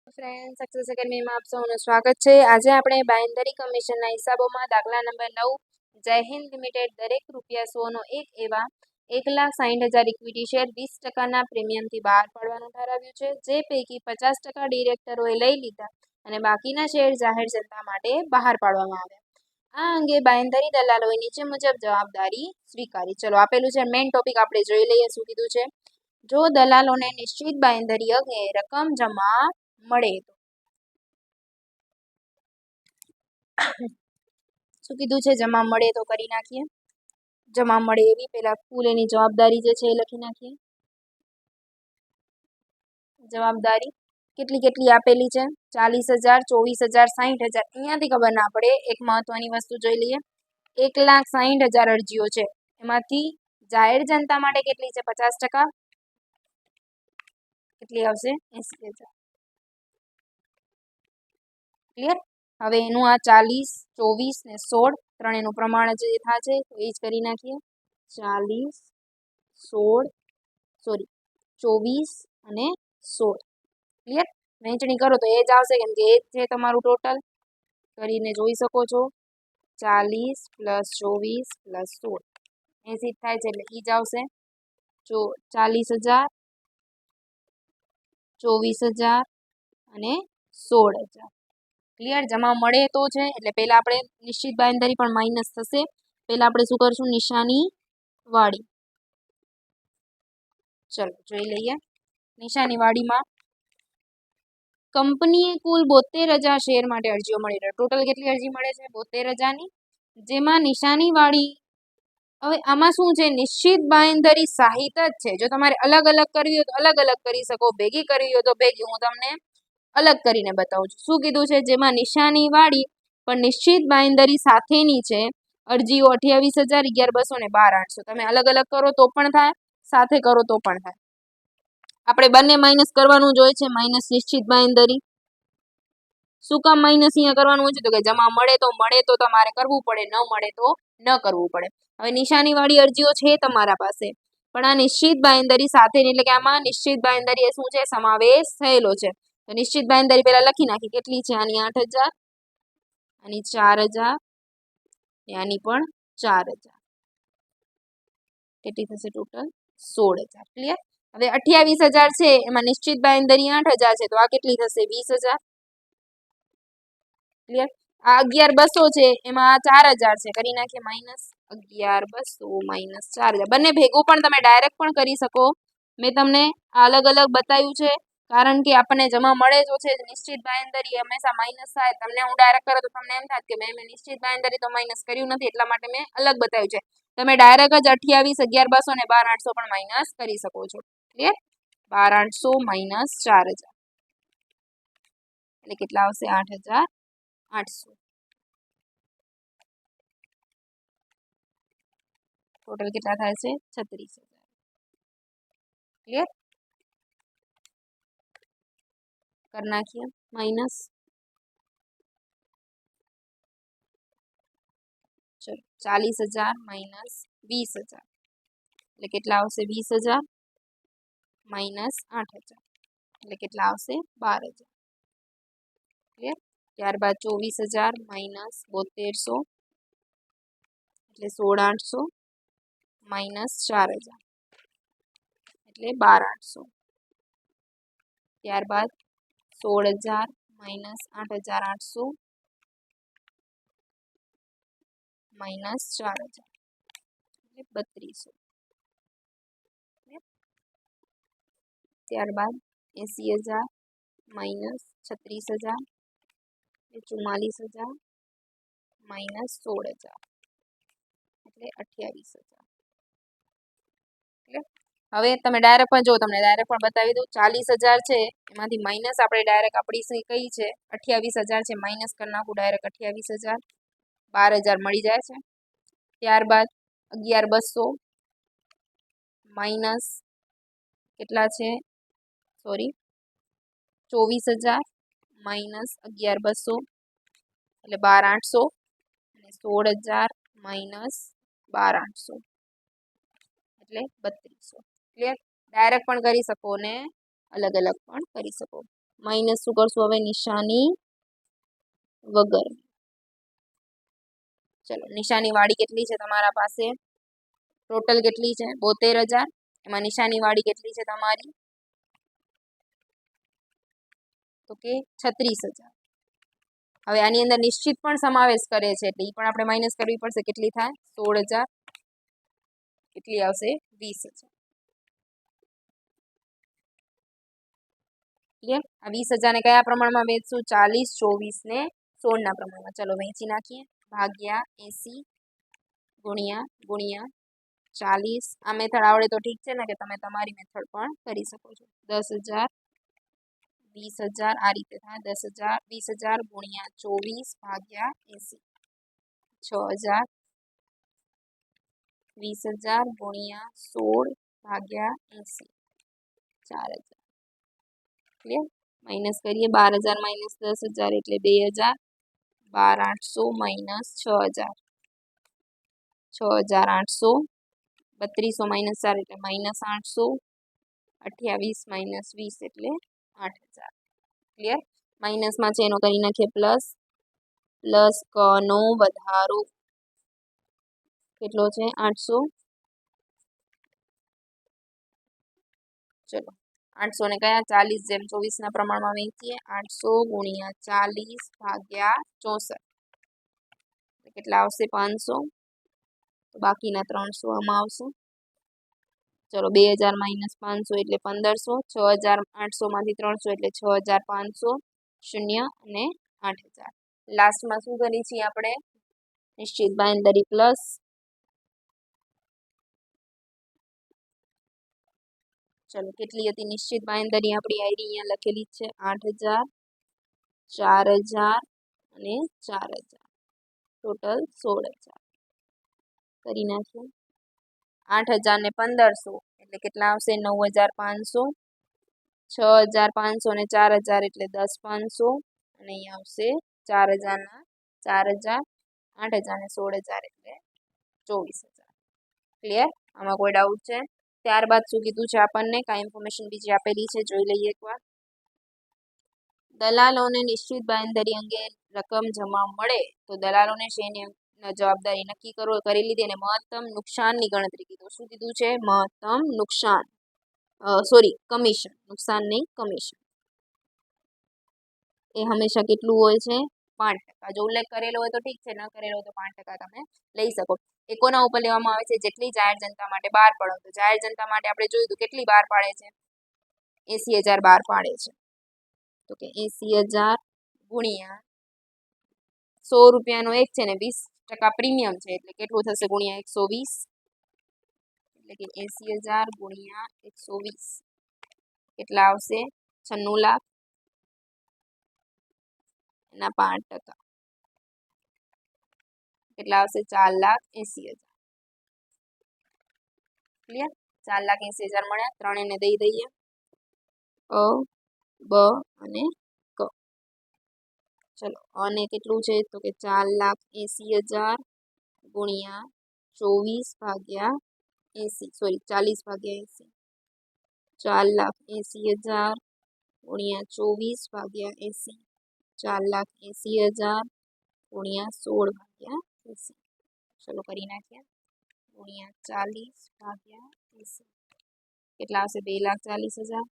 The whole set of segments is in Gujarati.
ફ્રેન્ડ સક્સેસ એકેડમીમાં આપ સૌનું સ્વાગત છે। આજે આપણે બાંયધરી કમિશનના હિસાબોમાં દાખલા નંબર 9 જય હિન્દ લિમિટેડ દરેક ₹100નો એક એવા 1,60,000 ઇક્વિટી શેર 20%ના પ્રીમિયમથી બહાર પાડવાનું ઠરાવ્યું છે, જે પૈકી 50% ડિરેક્ટરોએ લઈ લીધા અને બાકીના શેર જાહેર જનતા માટે બહાર પાડવામાં આવ્યા। આ અંગે બાંયધરી દલાલોએ નીચે મુજબ જવાબદારી સ્વીકારી। ચલો આપેલું છે મેઇન ટોપિક આપણે જોઈ લઈએ શું કીધું છે। જો દલાલોને નિશ્ચિત બાંયધરી અંગે રકમ જમા મળે તો શું કીધું છે, જમા મળે તો કરી નાખીએ। જમા મળે એવી પેલા ફૂલ એની જવાબદારી જે છે એ લખી નાખીએ। જવાબદારી કેટલી કેટલી આપેલી છે 40,000, 24,000, 60,000। અહીંયાથી ખબર ના પડે, એક મહત્વની વસ્તુ જોઈ લઈએ। 1,60,000 અરજીઓ છે, એમાંથી જાહેર જનતા માટે કેટલી છે 50%, કેટલી આવશે 80,000। ક્લિયર। હવે એનું આ 40, 24 ને 16 ત્રણેયનું પ્રમાણ જે થશે તો એ જ કરી નાખીએ। 40, 16 સોરી 24 અને 16। ક્લિયર। વહેંચણી કરો તો એ જ આવશે, કેમ કે એ જ છે તમારું ટોટલ, કરીને જોઈ શકો છો। 40 + 24 + 16 80 થાય છે, એટલે એ જ આવશે। જો 40,000, 24,000 અને 16,000। ક્લિયર। જમા મળે તો છે એટલે પહેલા આપણે નિશ્ચિત બાંયધરી પણ માઇનસ થશે। પહેલા આપણે શું કરશું, નિશાની વાળી। ચલો જોઈ લઈએ। નિશાની વાળીમાં કંપનીએ કુલ 72,000 શેર માટે અરજીઓ મળી રહી। ટોટલ કેટલી અરજી મળે છે 72,000ની, જેમાં નિશાની વાળી। હવે આમાં શું છે, નિશ્ચિત બાંયધરી સાહિત જ છે। જો તમારે અલગ અલગ કરવી હોય તો અલગ અલગ કરી શકો, ભેગી કરવી હોય તો ભેગી। હું તમને અલગ કરીને બતાવું છું। શું કીધું છે, જેમાં નિશાની વાળી પણ નિશ્ચિત બાંયધરી સાથેની છે અરજીઓ 28,000, 11,200 ને 12,800। તમે અલગ અલગ કરો તો પણ થાય, સાથે કરો તો પણ થાય। આપણે બંને માઇનસ કરવાનું જ હોય છે, માઇનસ નિશ્ચિત બાંયધરી। શું કામ માઇનસ અહીંયા કરવાનું હોય છે, તો કે જમા મળે તો તમારે કરવું પડે, ન મળે તો ન કરવું પડે। હવે નિશાની વાળી અરજીઓ છે તમારા પાસે, પણ આ નિશ્ચિત બાંયધરી સાથેની, એટલે કે આમાં નિશ્ચિત બાંયધરી એ શું છે, સમાવેશ થયેલો છે। તો નિશ્ચિત બાંયધરી પહેલા લખી નાખી, કેટલી છે, આની 8,000, આની 4,000, આની પણ 4,000। કેટલી થશે ટોટલ 16,000। ક્લિયર। હવે 28,000 છે એમાં નિશ્ચિત બાંયધરી 8,000 છે, તો આ કેટલી થશે 20,000। ક્લિયર। આ 11,200 છે એમાં 4,000 છે, કરી નાખીએ માઇનસ। 11,200 - 4,000 બંને ભેગું પણ તમે ડાયરેક્ટ પણ કરી શકો। મેં તમને અલગ અલગ બતાવ્યું છે, કારણ કે આપણને જમા મળે જો છે નિશ્ચિત બાંયધરી હંમેશા માઇનસ થાય। તમને હું ડાયરેક્ટ કરો તો તમને એમ થાય કે મેં નિશ્ચિત બાંયધરી તો માઇનસ કર્યું નથી, એટલા માટે મેં અલગ બતાવ્યું છે। તમે ડાયરેક્ટ જ 28, 11,200 ને 12,800 પણ માઇનસ કરી શકો છો। ક્લિયર। 12,800 - 4,000 એટલે કેટલા આવશે 8,800। ટોટલ કેટલા થાય છે 36,000। ક્લિયર। કરી નાખીએ માઇનસ। ચલો 40,000 - 20,000 એટલે કેટલા આવશે 20,000 - 8,000 એટલે કેટલા આવશે 12,000। ક્લિયર। ત્યારબાદ 24,000 - 72,000 એટલે 16,800 - 4,000 એટલે 12,800। ત્યારબાદ 16,000 - 8,800 - 4,000 એટલે 3,200। ત્યારબાદ 80,000 - 36,000 એટલે 44,000 - 16,000 એટલે 28,000। હવે તમે ડાયરેક્ટ પણ જો તમને ડાયરેક્ટ પણ બતાવી દઉં, 40,000 છે એમાંથી માઇનસ આપણે ડાયરેક્ટ આપણી કઈ છે 28,000 છે, માઇનસ કરી નાખું ડાયરેક્ટ 28,000, 12,000 મળી જાય છે। ત્યારબાદ 11,200 માઇનસ કેટલા છે, સોરી 24,000 માઇનસ 11,200 એટલે 12,800 અને 16,000 માઇનસ 12,800 એટલે 3,200। ક્લિયર। ડાયરેક્ટ પણ કરી શકો ને અલગ અલગ પણ કરી શકો। માઇનસ શું કરશું હવે? નિશાની વગર. ચલો, નિશાની વાળી કેટલી છે તમારા પાસે? ટોટલ કેટલી છે? 72,000. એમાં નિશાની વાળી કેટલી છે તમારી? તો કે 36,000. હવે આની અંદર નિશ્ચિત પણ સમાવેશ કરે છે એટલે એ પણ આપણે માઇનસ કરવી પડશે. કેટલી થાય? 16,000. કેટલી આવશે? 20,000. ક્લિયર? આ 20,000 ને કયા પ્રમાણમાં વેચશું? 40, 24 ને 16 ના પ્રમાણમાં. ચલો વેચી નાખીએ. ભાગ્યા 80 ગુણ્યા 40. આ મેથડ આવડે તો ઠીક છે ને, કે તમે તમારી મેથડ પણ કરી શકો છો. 10,000 20,000 આ રીતે થાય. 10,000 20,000 ગુણ્યા 24 ભાગ્યા 80. 6,000 20,000 ગુણ્યા 16 ભાગ્યા 80. 4,000. ક્લિયર? માઇનસ કરીએ. 12,000 માઇનસ 10,000 એટલે 2,000. 12,800 માઇનસ 6,000. 6,800. 3200 માઇનસ 4 એટલે માઇનસ 800. 28 માઇનસ 20 એટલે 8,000. ક્લિયર? માઇનસમાં છે એનો કરી નાખીએ પ્લસ. પ્લસ નો વધારો કેટલો છે? 800. ચલો 800 ને કયા? 40 જેમ 24 ના પ્રમાણમાં વેચીએ. 800 ગુણ્યા 40 ભાગ્યા 64. કેટલા આવશે? 500. તો બાકીના 300 આમાં આવશે. ચલો 2,000 માઇનસ 500 એટલે 1,500. 6,800 માંથી 300 એટલે 6,500. 0 અને 8,000. લાસ્ટમાં શું કરી છીએ આપણે? નિશ્ચિત બાંયધરી પ્લસ. ચલો કેટલી હતી નિશ્ચિત બાંયધરી આપણી? આઈડી અહીંયા લખેલી જ છે. 8,000, 4,000 અને 4,000. ટોટલ 16,000. કરી નાખીએ. 8,000 ને 1,500 એટલે કેટલા આવશે? 9,500. 6,500 ને 4,000 એટલે 10,500. અને અહીંયા આવશે 4,000 ના 4,000. 8,000 ને 16,000 એટલે 24,000. ક્લિયર? આમાં કોઈ ડાઉટ છે? ત્યારબાદ શું કીધું છે આપણને? કાંઈ ઇન્ફોર્મેશન બીજી આપેલી છે, જોઈ લઈએ એકવાર. દલાલોને નિશ્ચિત બાંયધરી અંગે રકમ જમા મળે તો દલાલોને શેની જવાબદારી નક્કી કરી લીધી અને મહત્તમ નુકસાનની ગણતરી કીધું. શું કીધું છે? મહત્તમ નુકસાન. કમિશન. નુકસાન નહીં, કમિશન. એ હંમેશા કેટલું હોય છે? 5%. જો ઉલ્લેખ કરેલો હોય તો ઠીક છે, ન કરેલો હોય તો 5% તમે લઈ શકો. એ કોના ઉપર લેવામાં આવે છે? જેટલી જાહેર જનતા માટે બહાર પડો. તો જાહેર જનતા માટે આપણે જોયું તો કેટલી બહાર પાડે છે? 80,000 બહાર પાડે છે. તો કે 80,000 ગુણ્યા 100 રૂપિયાનો એક છે ને 20% પ્રીમિયમ છે એટલે કેટલું થશે? ગુણ્યા 120. એટલે કે 80,000 ગુણ્યા 120 કેટલા આવશે? 96 લાખ. એના 5% કેટલા આવશે? 4,80,000. ક્લિયર? 4,80,000 મળ્યા. ત્રણેયને દઈ દઈએ. અ, બ અને ક. ચલો અને કેટલું છે? તો કે 4,80,000 ગુણ્યા 24 ભાગ્યા 80. સોરી 40 ભાગ્યા 80. 4,80,000 ગુણ્યા 24 ભાગ્યા 80. 4,80,000 ગુણ્યા 16 ભાગ્યા 80. ચલો કરી નાખીએ. ગુણ્યા 40 ભાગ્યા 80. કેટલા આવશે? 2,40,000.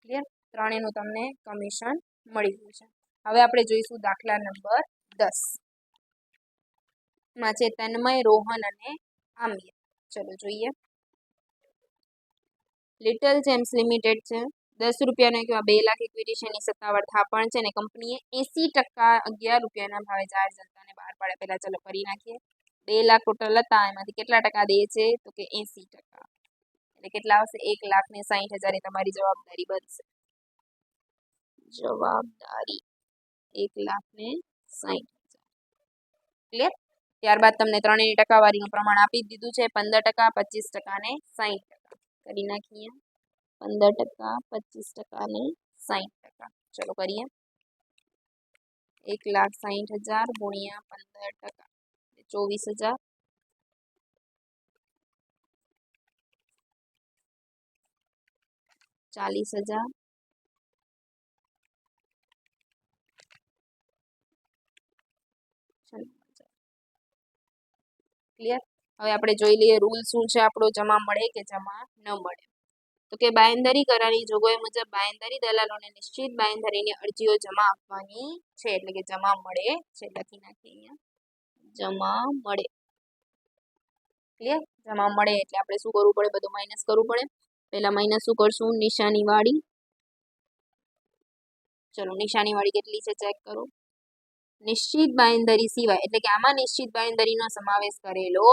ક્લિયર? ત્રણેયનું તમને કમિશન મળી ગયું છે. હવે આપણે જોઈશું દાખલા નંબર 10. માં છે તન્મય, રોહન અને આમિર. ચલો જોઈએ. લિટલ જેમ્સ લિમિટેડ છે. 10 રૂપિયાનો એવા 2 લાખ ઇક્વિટી શેરની સત્તાવાર થાપણ છે ને કંપનીએ 80% 11 રૂપિયાના ભાવે જાહેર જનતાને બહાર પાડે. પહેલા ચલો કરી નાખીએ. 2 લાખ ટોટલ હતા, એમાંથી કેટલા ટકા દે છે? તો કે 80%. એટલે કેટલા આવશે? 1,60,000. એ તમારી જવાબદારી બનશે. જવાબદારી 1,60,000. ક્લિયર? ત્યારબાદ તમને ત્રણેયની ટકાવારીનું પ્રમાણ આપી દીધું છે. 15%, 25% અને 60%. કરી નાખીએ. 15%, 25% ને 60%. ચલો કરીએ. 1,60,000 ગુણ્યા 15%, 24,000. 40,000. 96,000. ક્લિયર? હવે આપણે જોઈ લઈએ રૂલ શું છે આપણો, જમા મળે કે જમા ન મળે. તો કે બાંયધરી કરારની જોગવાઈ મુજબ બાંયધરી દલાલોને નિશ્ચિત બાંયધરીની અરજીઓ જમા આપવાની છે, એટલે કે જમા મળે છે. લખી નાખીએ અહીંયા, જમા મળે. ક્લિયર? જમા મળે એટલે આપણે શું કરવું પડે, બધું માઇનસ કરવું પડે. પહેલા માઇનસ શું કરશું, નિશાની વાળી. ચલો નિશાની વાળી કેટલી છે ચેક કરો. નિશ્ચિત બાંયધરી સિવાય, એટલે કે આમાં નિશ્ચિત બાંયધરીનો સમાવેશ કરેલો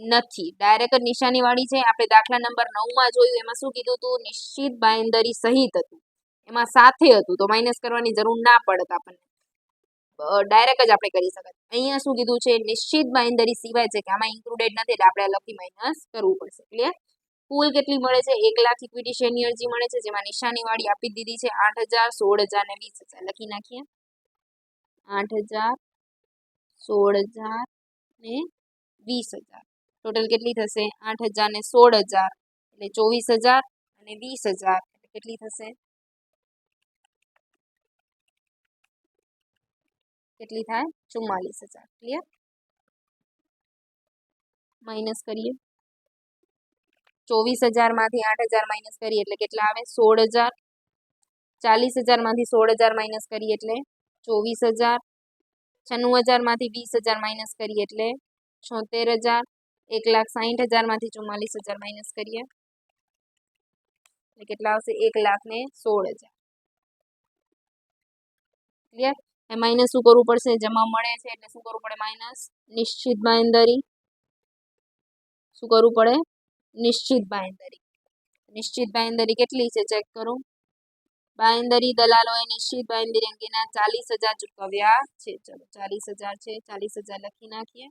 નથી. ડાયરેક્ટ નિશાની વાળી છે. આપણે દાખલા નંબર 9 માં જોયું, એમાં શું કીધું હતું, નિશ્ચિત બાંયધરી સહિત હતું, એમાં સાથે હતું, તો માઇનસ કરવાની જરૂર ના પડત આપણને, ડાયરેક્ટ જ આપણે કરી શકત. અહીંયા શું કીધું છે, નિશ્ચિત બાંયધરી સિવાય છે, કે આમાં ઇન્ક્લુડેડ નથી, એટલે આપણે અલગથી માઇનસ કરવું પડશે. ક્લિયર? કુલ કેટલી મળે છે, 1 લાખ ઇક્વિટી શેરની અરજી મળે છે, જેમાં નિશાની વાળી આપી દીધી છે 8,000, 16,000 ને 20,000. લખી નાખીએ, 8,000, 16,000 ને 20,000. ટોટલ કેટલી થશે, 8,000 ને 16,000 એટલે 24,000 અને 20,000 એટલે કેટલી થશે, કેટલી થાય, 44,000. ક્લિયર? માઇનસ કરીએ. 24,000 માંથી 8,000 માઇનસ કરીએ એટલે કેટલા આવે, 16,000. 40,000 માંથી 16,000 માઇનસ કરીએ એટલે 24,000. 96,000 માંથી 20,000 માઇનસ કરીએ એટલે 76,000. 1,60,000 માંથી 44,000 માઇનસ કરીએ એટલે કેટલા આવશે, 1,16,000. ક્લિયર? એ માઇનસ શું કરવું પડશે, જમા મળે છે એટલે શું કરવું પડે, માઇનસ નિશ્ચિત બાંયધરી. શું કરવું પડે, નિશ્ચિત બાંયધરી. નિશ્ચિત બાંયધરી કેટલી છે ચેક કરો. બાંયધરી દલાલોએ નિશ્ચિત બાંયધરી અંગેના 40,000 ચૂકવ્યા છે. ચલો 40,000 છે, 40,000 લખી નાખીએ.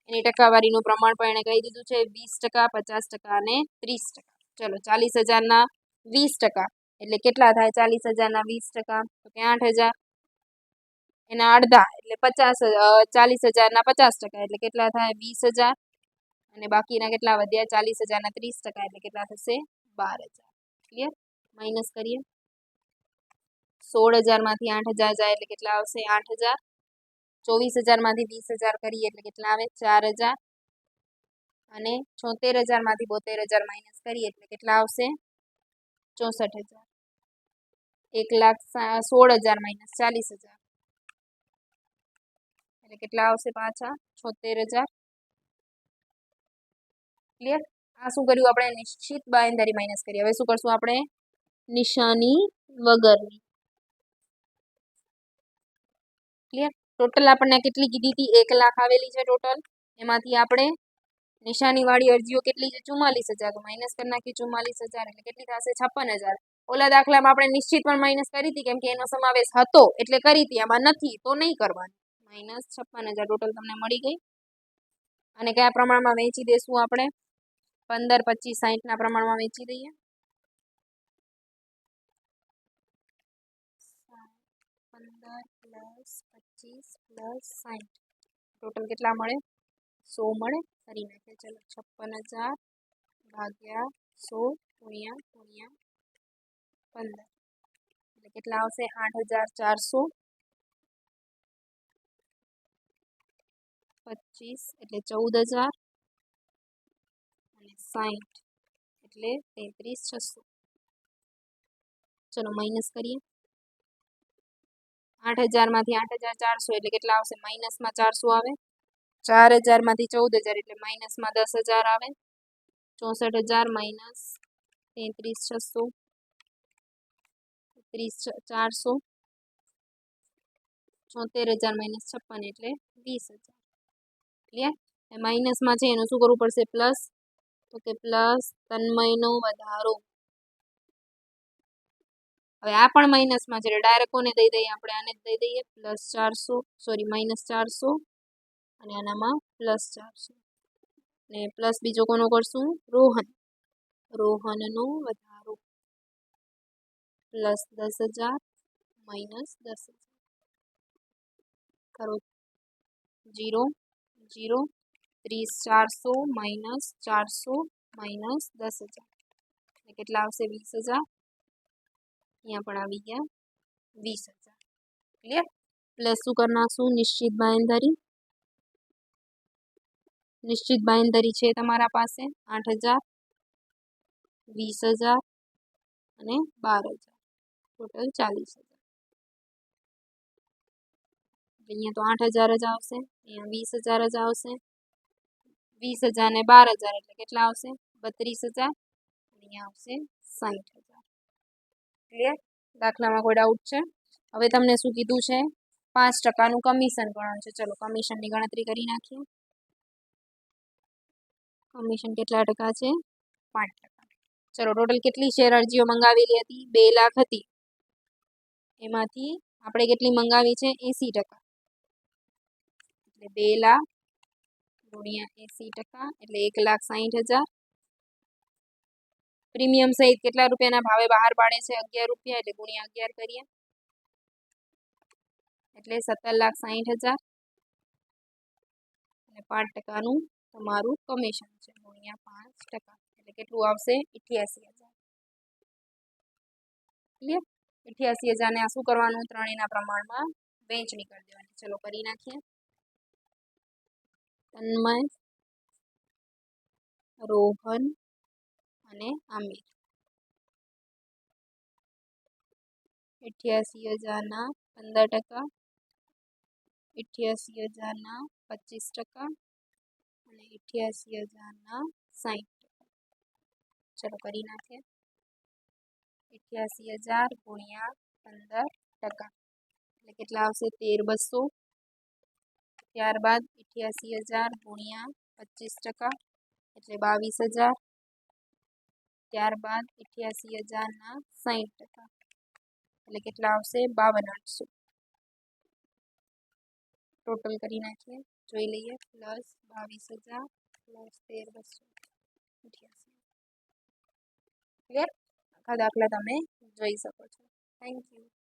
એની ટકાવારીનું પ્રમાણ પણ એને કહી દીધું છે, 20%, 50% અને 30%. ચલો 40,000 ના 20% એટલે કેટલા થાય, 40,000 ના 20%, તો કે 8,000. એના અડધા એટલે 40,000 ના 50% એટલે કેટલા થાય, 20,000. અને બાકીના કેટલા વધ્યા, 40,000 ના 30% એટલે કેટલા થશે, 12,000. ક્લિયર? માઇનસ કરીએ. 16,000 માંથી 8,000 જાય એટલે કેટલા આવશે, 8,000. 24,000 માંથી 20,000 કરીએ એટલે કેટલા આવે, 4,000. અને 76,000 માંથી 72,000 માઇનસ કરીએ એટલે કેટલા આવશે, 64,000. 1,16,000 માઇનસ 40,000 એટલે કેટલા આવશે, પાછા 76,000. ક્લિયર? આ શું કર્યું આપણે, નિશ્ચિત બાંયધરી માઇનસ કરી. હવે શું કરશું આપણે, નિશાની વગરની. ક્લિયર? ટોટલ આપણને કેટલી કીધી હતી, 1 લાખ આવેલી છે ટોટલ. એમાંથી આપણે નિશાની વાળી અરજીઓ કેટલી છે, 44,000. તો માઇનસ કરી નાખી 44,000 એટલે કેટલી થશે, 56,000. ઓલા દાખલામાં આપણે નિશ્ચિત પણ માઇનસ કરી હતી, કેમ કે એનો સમાવેશ હતો એટલે કરી હતી, આમાં નથી તો નહીં કરવાની. માઇનસ 56,000 ટોટલ તમને મળી ગઈ. અને કયા પ્રમાણમાં વેચી દેશું આપણે, 15, 25, 60 ના પ્રમાણમાં વેચી દઈએ. 15 પ્લસ 25 પ્લસ 60 ટોટલ કેટલા મળે, 100 મળે. કરી નાખીએ. ચલો 56,000 ભાગ્યા 100 ગુણ્યા 15 એટલે કેટલા આવશે, 8,400. 25 એટલે 14,000 અને 60 એટલે 33,600. ચલો માઇનસ કરીએ. 8,000 માંથી 8,400 એટલે કેટલા આવશે, માઇનસમાં 400 આવે. 4,000 માંથી 14,000 એટલે માઇનસમાં 10,000 આવે. 64,000 માઇનસ 33,600, 33,400. 74,000 માઇનસ 56 એટલે 20,000. ક્લિયર? માઇનસમાં છે એનું શું કરવું પડશે, પ્લસ. તો કે પ્લસ તન્મયનો વધારો. હવે આ પણ માઇનસમાં છે એટલે ડાયરેક્ટ કોને દઈ દઈએ, આપણે આને જ દઈ દઈએ, પ્લસ 400, સોરી માઇનસ 400 અને આનામાં પ્લસ 400. ને પ્લસ બીજો કોનો કરશું, રોહન. રોહનનો વધારો. પ્લસ 10,000 માઇનસ 10,000 કરો 0 0 30 400 માઇનસ 400 માઇનસ 10,000 કેટલા આવશે 20,000 અહીંયા પણ આવી ગયા 20,000 ક્લિયર પ્લસ શું કરી નાખશું નિશ્ચિત બાંયધરી છે તમારા પાસે 8,000 20,000 અને 12,000 ટોટલ 40,000 અહીંયા તો 8,000 જ આવશે અહીંયા 20,000 જ આવશે 20,000 ને 12,000 એટલે કેટલા આવશે 32,000 અહીંયા આવશે 60,000 ક્લિયર દાખલામાં કોઈ ડાઉટ છે હવે તમને શું કીધું છે 5% કમિશન ગણવાનું છે ચલો કમિશનની ગણતરી કરી નાખીએ કમિશન કેટલા ટકા છે 5% ચલો ટોટલ કેટલી શેર અરજીઓ મંગાવેલી હતી 2 લાખ હતી એમાંથી આપણે કેટલી મંગાવી છે 80% એટલે 2 લાખ ગુણ્યા 80% એટલે 1,60,000 પ્રીમિયમ સહિત કેટલા રૂપિયાના ભાવે બહાર પાડે છે 11 રૂપિયા એટલે ગુણ્યા 11 કરીએ એટલે 17,60,000 અને 5%નું તમારું કમિશન છે ગુણ્યા 5% એટલે કેટલું આવશે 88,000 ક્લિયર 88,000 ને આ શું કરવાનું ત્રણેયના પ્રમાણમાં વહેંચણી કરી દેવાની ચલો કરી નાખીએ તન્મય રોહન અને આમિર 88,000 15% 88,000 25% અને 88,000 60% ચલો કરી નાખીએ 88,000 ગુણ્યા 15% એટલે કેટલા આવશે 13,200 ત્યારબાદ 88,000 ગુણ્યા 25% એટલે 22,000 ત્યારબાદ 88,000 60% એટલે કેટલા આવશે 52,800 ટોટલ કરી નાખીએ જોઈ લઈએ પ્લસ 22,000 પ્લસ 13,288 ક્લિયર આખા દાખલા તમે જોઈ શકો છો થેન્ક યુ